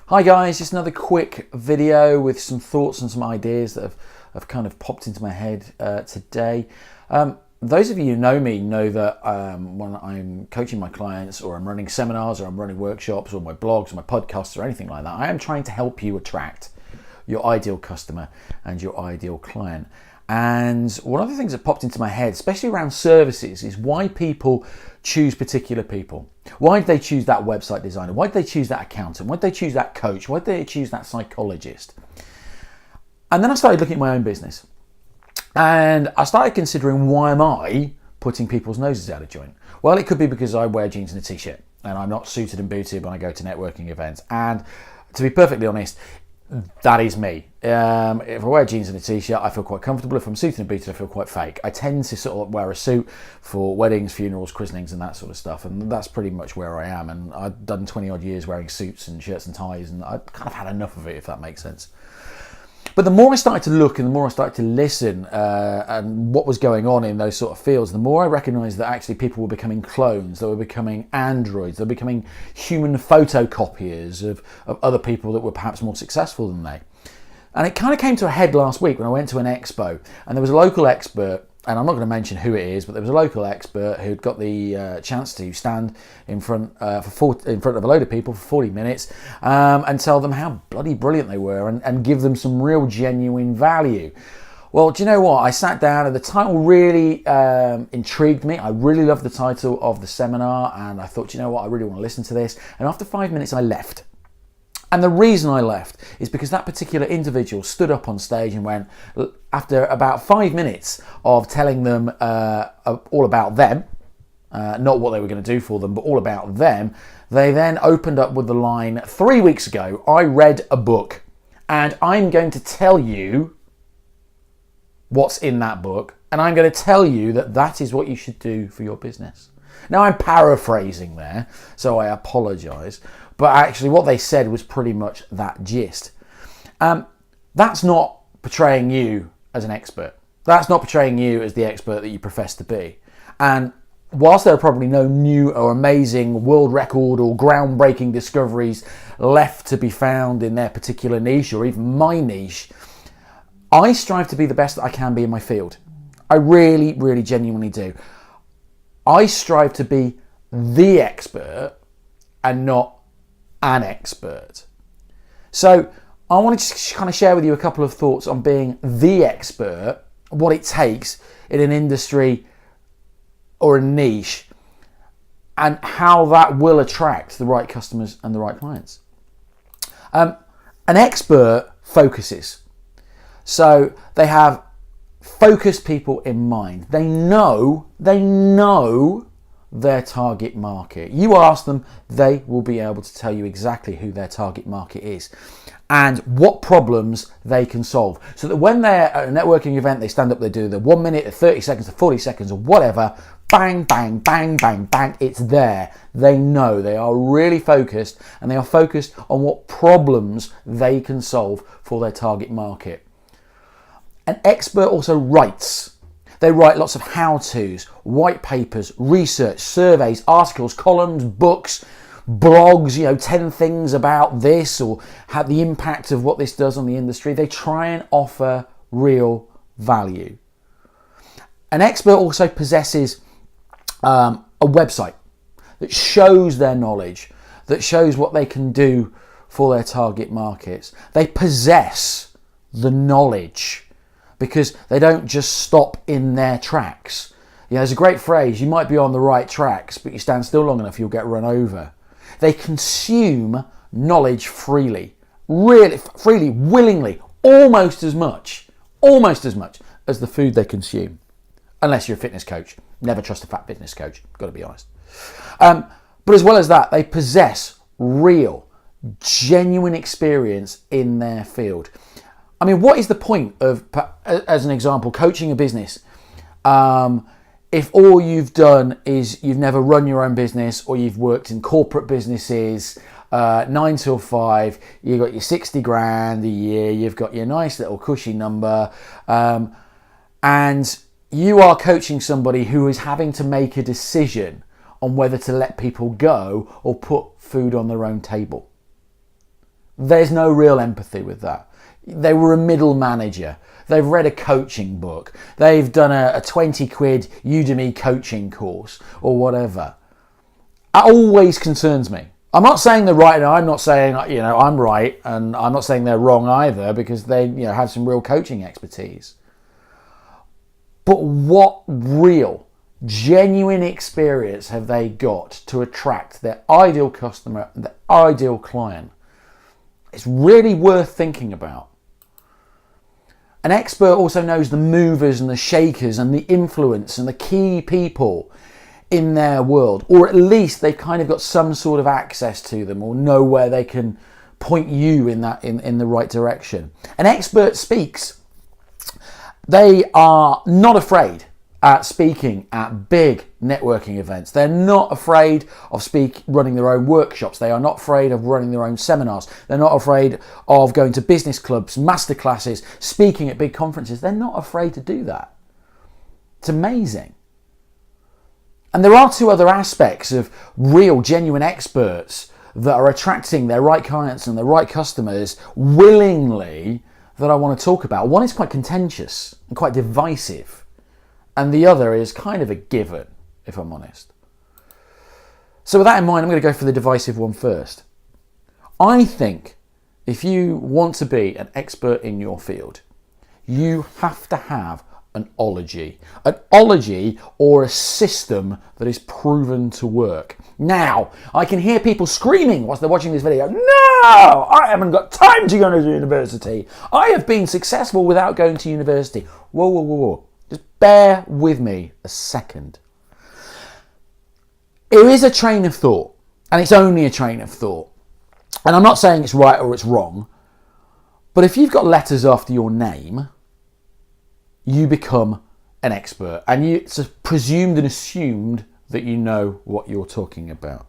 Hi guys, just another quick video with some thoughts and some ideas that have kind of popped into my head today. Those of you who know me know that when I'm coaching my clients, or I'm running seminars, or I'm running workshops, or my blogs, or my podcasts, or anything like that, I am trying to help you attract your ideal customer and your ideal client. And one of the things that popped into my head, especially around services, is why people choose particular people. Why did they choose that website designer? Why did they choose that accountant? Why did they choose that coach? Why did they choose that psychologist? And then I started looking at my own business. And I started considering, why am I putting people's noses out of joint? Well, it could be because I wear jeans and a t-shirt and I'm not suited and booted when I go to networking events. And to be perfectly honest, that is me. If I wear jeans and a t-shirt, I feel quite comfortable. If I'm suited and booted, I feel quite fake. I tend to sort of wear a suit for weddings, funerals, christenings and that sort of stuff. And that's pretty much where I am. And I've done 20 odd years wearing suits and shirts and ties, and I kind of had enough of it, if that makes sense. But the more I started to look and the more I started to listen and what was going on in those sort of fields, the more I recognised that actually people were becoming clones, they were becoming androids, they were becoming human photocopiers of other people that were perhaps more successful than they. And it kind of came to a head last week when I went to an expo, and there was a local expert, and I'm not going to mention who it is, but there was a local expert who'd got the chance to stand in front of a load of people for 40 minutes and tell them how bloody brilliant they were and give them some real genuine value. Well, do you know what? I sat down and the title really intrigued me. I really loved the title of the seminar, and I thought, you know what? I really want to listen to this. And after 5 minutes, I left. And the reason I left is because that particular individual stood up on stage and went, after about 5 minutes of telling them all about them, not what they were going to do for them, but all about them, they then opened up with the line, 3 weeks ago, I read a book and I'm going to tell you what's in that book, and I'm going to tell you that that is what you should do for your business. Now, I'm paraphrasing there, so I apologise, but actually what they said was pretty much that gist. That's not portraying you as an expert. That's not portraying you as the expert that you profess to be. And whilst there are probably no new or amazing world record or groundbreaking discoveries left to be found in their particular niche, or even my niche, I strive to be the best that I can be in my field. I really, really genuinely do. I strive to be the expert and not an expert. So I wanted to kind of share with you a couple of thoughts on being the expert, what it takes in an industry or a niche, and how that will attract the right customers and the right clients. An expert focuses. So they have focused people in mind. They know their target market. You ask them, they will be able to tell you exactly who their target market is and what problems they can solve. So that when they're at a networking event, they stand up, they do the 1 minute, the 30 seconds, the 40 seconds, or whatever, bang, bang, bang, bang, bang, it's there. They know, they are really focused, and they are focused on what problems they can solve for their target market. An expert also writes. They write lots of how-tos, white papers, research, surveys, articles, columns, books, blogs, 10 things about this, or how the impact of what this does on the industry. They try and offer real value. An expert also possesses a website that shows their knowledge, that shows what they can do for their target markets. They possess the knowledge, because they don't just stop in their tracks. There's a great phrase, you might be on the right tracks, but you stand still long enough, you'll get run over. They consume knowledge freely, really freely, willingly, almost as much as the food they consume. Unless you're a fitness coach. Never trust a fat fitness coach, got to be honest. But as well as that, they possess real, genuine experience in their field. I mean, what is the point of, as an example, coaching a business if all you've done is you've never run your own business, or you've worked in corporate businesses, 9 till 5, you've got your 60 grand a year, you've got your nice little cushy number, and you are coaching somebody who is having to make a decision on whether to let people go or put food on their own table. There's no real empathy with that. They were a middle manager. They've read a coaching book. They've done a 20 quid Udemy coaching course or whatever. It always concerns me. I'm not saying they're right, and I'm not saying, I'm right, and I'm not saying they're wrong either, because they, have some real coaching expertise. But what real, genuine experience have they got to attract their ideal customer, their ideal client? It's really worth thinking about. An expert also knows the movers and the shakers and the influence and the key people in their world, or at least they've kind of got some sort of access to them, or know where they can point you in the right direction. An expert speaks. They are not afraid at speaking at big networking events. They're not afraid of running their own workshops. They are not afraid of running their own seminars. They're not afraid of going to business clubs, masterclasses, speaking at big conferences. They're not afraid to do that. It's amazing. And there are two other aspects of real, genuine experts that are attracting their right clients and their right customers willingly that I want to talk about. One is quite contentious and quite divisive, and the other is kind of a given, if I'm honest. So with that in mind, I'm going to go for the divisive one first. I think if you want to be an expert in your field, you have to have an ology or a system that is proven to work. Now, I can hear people screaming whilst they're watching this video, no, I haven't got time to go to university. I have been successful without going to university. Whoa. Just bear with me a second. It is a train of thought, and it's only a train of thought. And I'm not saying it's right or it's wrong, but if you've got letters after your name, you become an expert, and it's presumed and assumed that you know what you're talking about.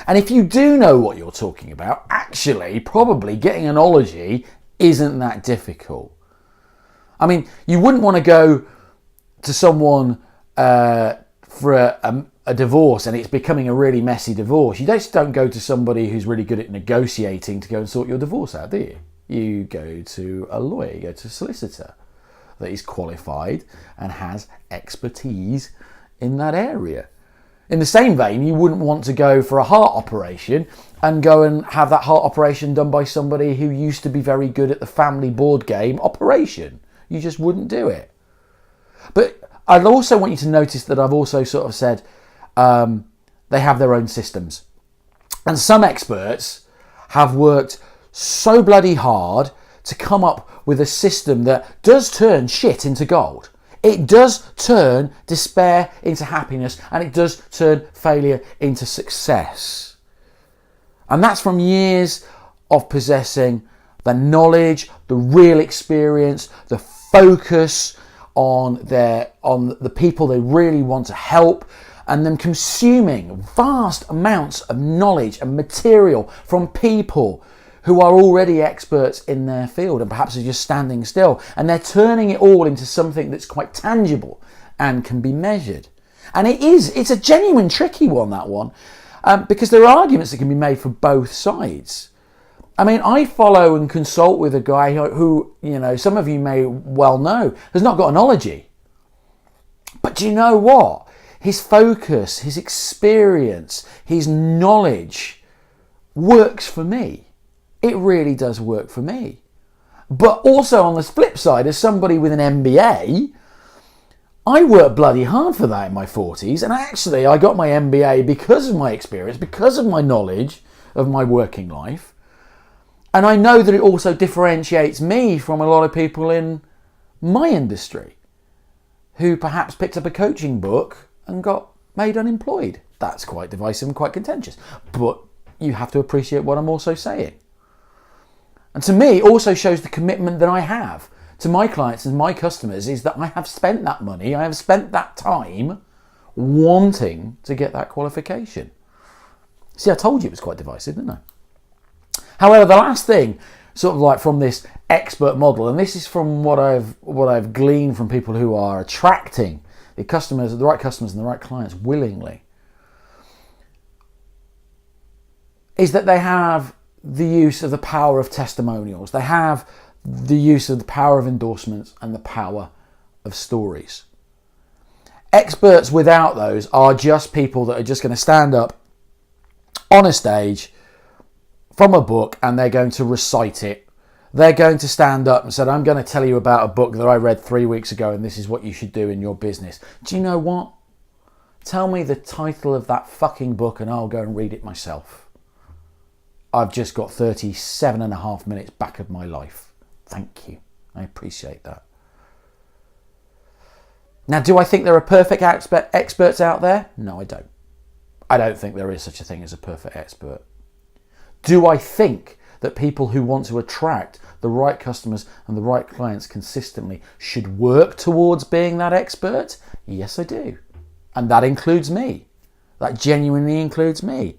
And if you do know what you're talking about, actually, probably getting an ology isn't that difficult. I mean, you wouldn't want to go to someone for a divorce and it's becoming a really messy divorce. You just don't go to somebody who's really good at negotiating to go and sort your divorce out, do you? You go to a lawyer, you go to a solicitor that is qualified and has expertise in that area. In the same vein, you wouldn't want to go for a heart operation and go and have that heart operation done by somebody who used to be very good at the family board game Operation. You just wouldn't do it. But I'd also want you to notice that I've also sort of said they have their own systems. And some experts have worked so bloody hard to come up with a system that does turn shit into gold. It does turn despair into happiness, and it does turn failure into success. And that's from years of possessing the knowledge, the real experience, the focus on the people they really want to help, and them consuming vast amounts of knowledge and material from people who are already experts in their field and perhaps are just standing still, and they're turning it all into something that's quite tangible and can be measured. And it's a genuine tricky one, that one, because there are arguments that can be made for both sides. I mean, I follow and consult with a guy who, some of you may well know, has not got an ology. But do you know what? His focus, his experience, his knowledge works for me. It really does work for me. But also on the flip side, as somebody with an MBA, I worked bloody hard for that in my 40s, and actually I got my MBA because of my experience, because of my knowledge of my working life. And I know that it also differentiates me from a lot of people in my industry who perhaps picked up a coaching book and got made unemployed. That's quite divisive and quite contentious. But you have to appreciate what I'm also saying. And to me, it also shows the commitment that I have to my clients and my customers, is that I have spent that money, I have spent that time wanting to get that qualification. See, I told you it was quite divisive, didn't I? However, the last thing, sort of like from this expert model, and this is from what I've gleaned from people who are attracting the right customers and the right clients willingly, is that they have the use of the power of testimonials. They have the use of the power of endorsements and the power of stories. Experts without those are just people that are just going to stand up on a stage from a book and they're going to recite it. They're going to stand up and say, I'm going to tell you about a book that I read 3 weeks ago and this is what you should do in your business. Do you know what? Tell me the title of that fucking book and I'll go and read it myself. I've just got 37 and a half minutes back of my life. Thank you. I appreciate that. Now, do I think there are perfect experts out there? No, I don't. I don't think there is such a thing as a perfect expert. Do I think that people who want to attract the right customers and the right clients consistently should work towards being that expert? Yes, I do. And that includes me. That genuinely includes me.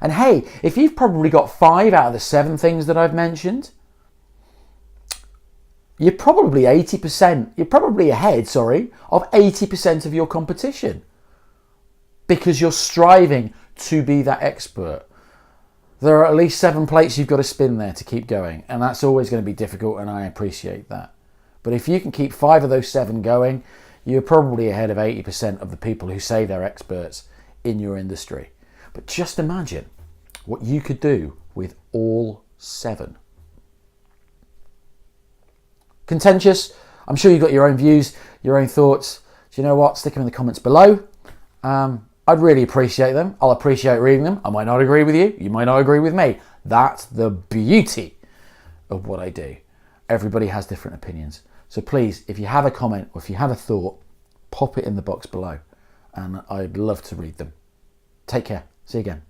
And hey, if you've probably got 5 out of the 7 things that I've mentioned, you're probably 80%, you're probably ahead, of 80% of your competition. Because you're striving to be that expert. There are at least 7 plates you've got to spin there to keep going. And that's always going to be difficult, and I appreciate that. But if you can keep 5 of those 7 going, you're probably ahead of 80% of the people who say they're experts in your industry. But just imagine what you could do with all 7. Contentious? I'm sure you've got your own views, your own thoughts. Do you know what? Stick them in the comments below. I'd really appreciate them. I'll appreciate reading them. I might not agree with you. You might not agree with me. That's the beauty of what I do. Everybody has different opinions. So please, if you have a comment or if you have a thought, pop it in the box below. And I'd love to read them. Take care. See you again.